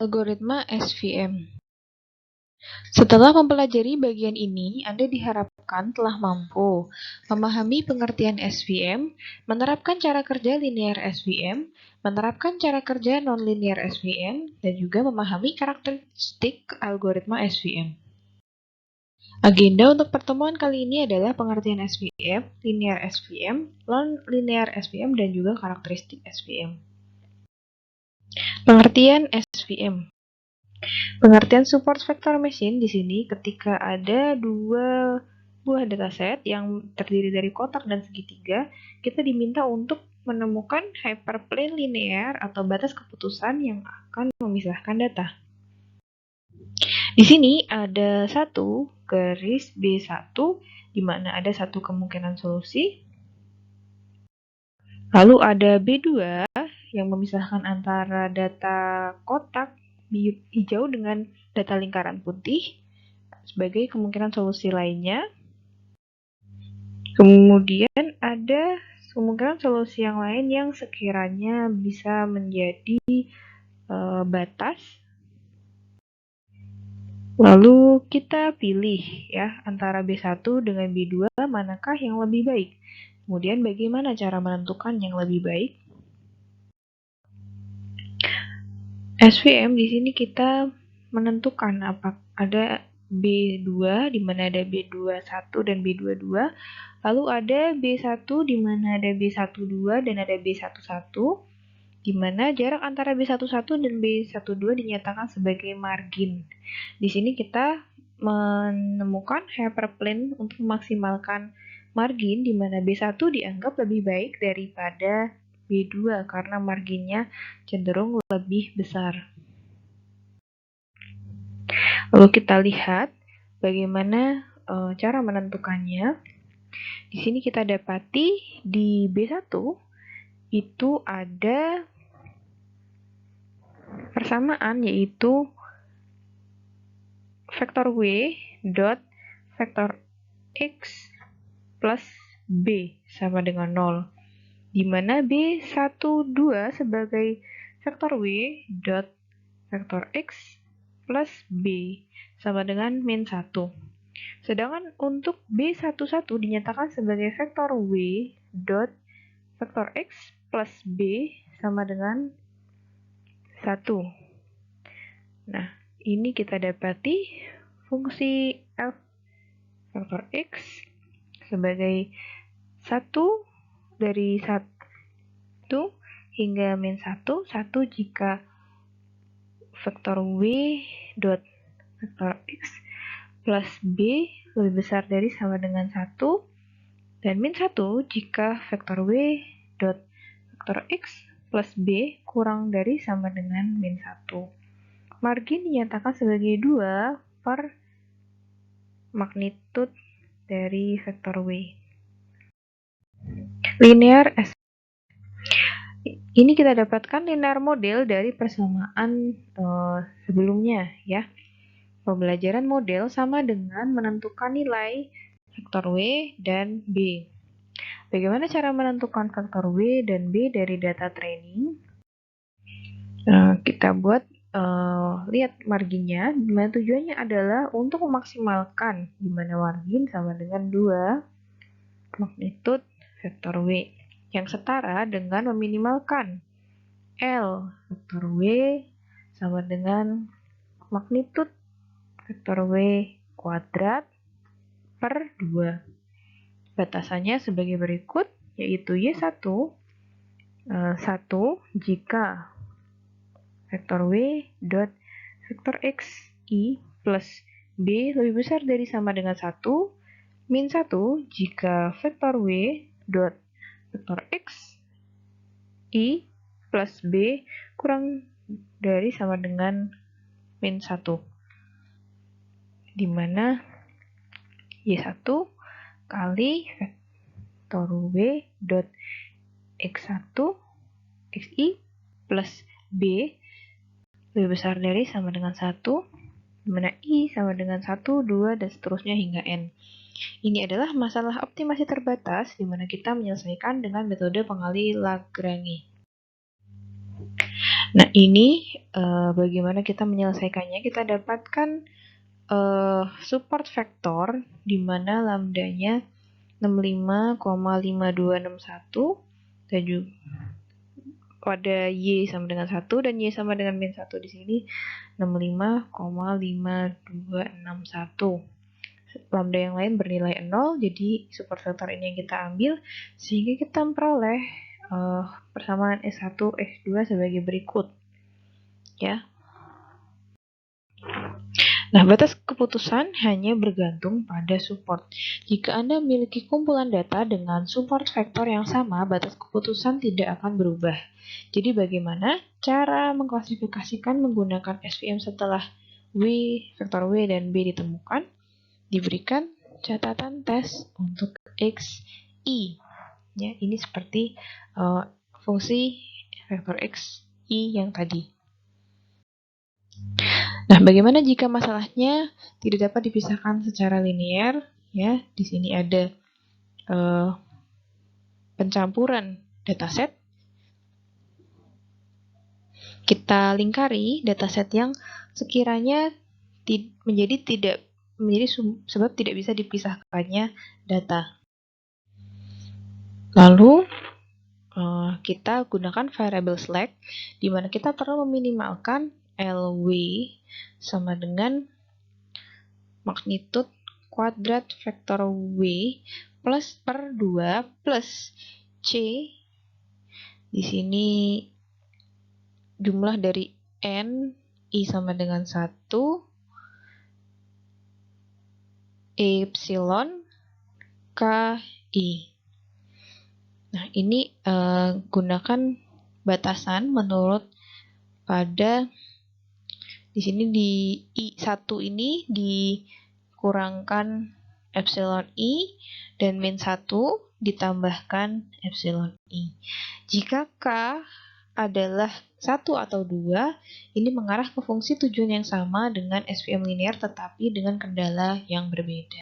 Algoritma SVM. Setelah mempelajari bagian ini, Anda diharapkan telah mampu memahami pengertian SVM, menerapkan cara kerja linear SVM, menerapkan cara kerja nonlinear SVM, dan juga memahami karakteristik algoritma SVM. Agenda untuk pertemuan kali ini adalah pengertian SVM, linear SVM, nonlinear SVM, dan juga karakteristik SVM. Pengertian SVM. Pengertian support vector machine di sini ketika ada dua buah dataset yang terdiri dari kotak dan segitiga, kita diminta untuk menemukan hyperplane linear atau batas keputusan yang akan memisahkan data. Di sini ada satu garis B1 di mana ada satu kemungkinan solusi. Lalu ada B2 yang memisahkan antara data kotak hijau dengan data lingkaran putih sebagai kemungkinan solusi lainnya. Kemudian ada kemungkinan solusi yang lain yang sekiranya bisa menjadi batas. Lalu kita pilih ya antara B1 dengan B2 manakah yang lebih baik. Kemudian bagaimana cara menentukan yang lebih baik? SVM di sini kita menentukan apa ada B2 di mana ada B21 dan B22, lalu ada B1 di mana ada B12 dan ada B11, di mana jarak antara B11 dan B12 dinyatakan sebagai margin. Di sini kita menemukan hyperplane untuk memaksimalkan margin di mana B1 dianggap lebih baik daripada B2 karena marginnya cenderung lebih besar. Lalu kita lihat bagaimana cara menentukannya. Di sini kita dapati di B1 itu ada persamaan yaitu vektor W dot vektor X plus B sama dengan 0. Di mana B12 sebagai vektor W dot vektor X plus B sama dengan min 1. Sedangkan untuk B11 dinyatakan sebagai vektor W dot vektor X plus B sama dengan 1. Nah, ini kita dapati fungsi f vektor X sebagai 1 dari 1 hingga min 1 jika vektor W dot vektor X plus B lebih besar dari sama dengan 1 dan min 1 jika vektor W dot vektor X plus B kurang dari sama dengan min 1. Margin dinyatakan sebagai 2 per magnitude dari vektor W. Linear S. Ini kita dapatkan linear model dari persamaan sebelumnya ya. Pembelajaran model sama dengan menentukan nilai vektor W dan B. Bagaimana cara menentukan vektor W dan B dari data training? Kita buat lihat marginnya, dimana tujuannya adalah untuk memaksimalkan dimana margin sama dengan 2 magnitude vektor W yang setara dengan meminimalkan L vektor W sama dengan magnitude vektor W kuadrat per 2. Batasannya sebagai berikut, yaitu Y1 1 jika vektor W dot vektor X I plus B lebih besar dari sama dengan 1, min 1 jika vektor W dot vektor X I plus B kurang dari sama dengan min 1, di mana Y1 kali vektor W dot X1 XI plus B lebih besar dari sama dengan 1, di mana I sama dengan 1, 2, dan seterusnya hingga N. Ini adalah masalah optimasi terbatas di mana kita menyelesaikan dengan metode pengali Lagrange. Nah, ini bagaimana kita menyelesaikannya? Kita dapatkan support vektor di mana lambdanya 65,5261 dan juga pada Y sama dengan 1 dan Y sama dengan min 1 di sini 65,5261. Lambda yang lain bernilai 0, jadi support vektor ini yang kita ambil sehingga kita memperoleh persamaan S1 S2 sebagai berikut. Ya. Nah, batas keputusan hanya bergantung pada support. Jika Anda memiliki kumpulan data dengan support vektor yang sama, batas keputusan tidak akan berubah. Jadi bagaimana cara mengklasifikasikan menggunakan SVM setelah vektor W dan B ditemukan? Diberikan catatan tes untuk X, Y. Ya, ini seperti fungsi vektor X, Y yang tadi. Nah, bagaimana jika masalahnya tidak dapat dipisahkan secara linear? Ya, di sini ada pencampuran dataset. Kita lingkari dataset yang sekiranya menjadi sebab tidak bisa dipisahkannya data. Lalu kita gunakan variable slack, di mana kita perlu meminimalkan LW sama dengan magnitude kuadrat vektor W plus per 2 plus C. Di sini jumlah dari N, I sama dengan 1, epsilon, K, I. Nah, ini gunakan batasan menurut pada di sini di I1 ini dikurangkan epsilon I dan min 1 ditambahkan epsilon I. Jika K adalah 1 atau 2, ini mengarah ke fungsi tujuan yang sama dengan SVM linear tetapi dengan kendala yang berbeda.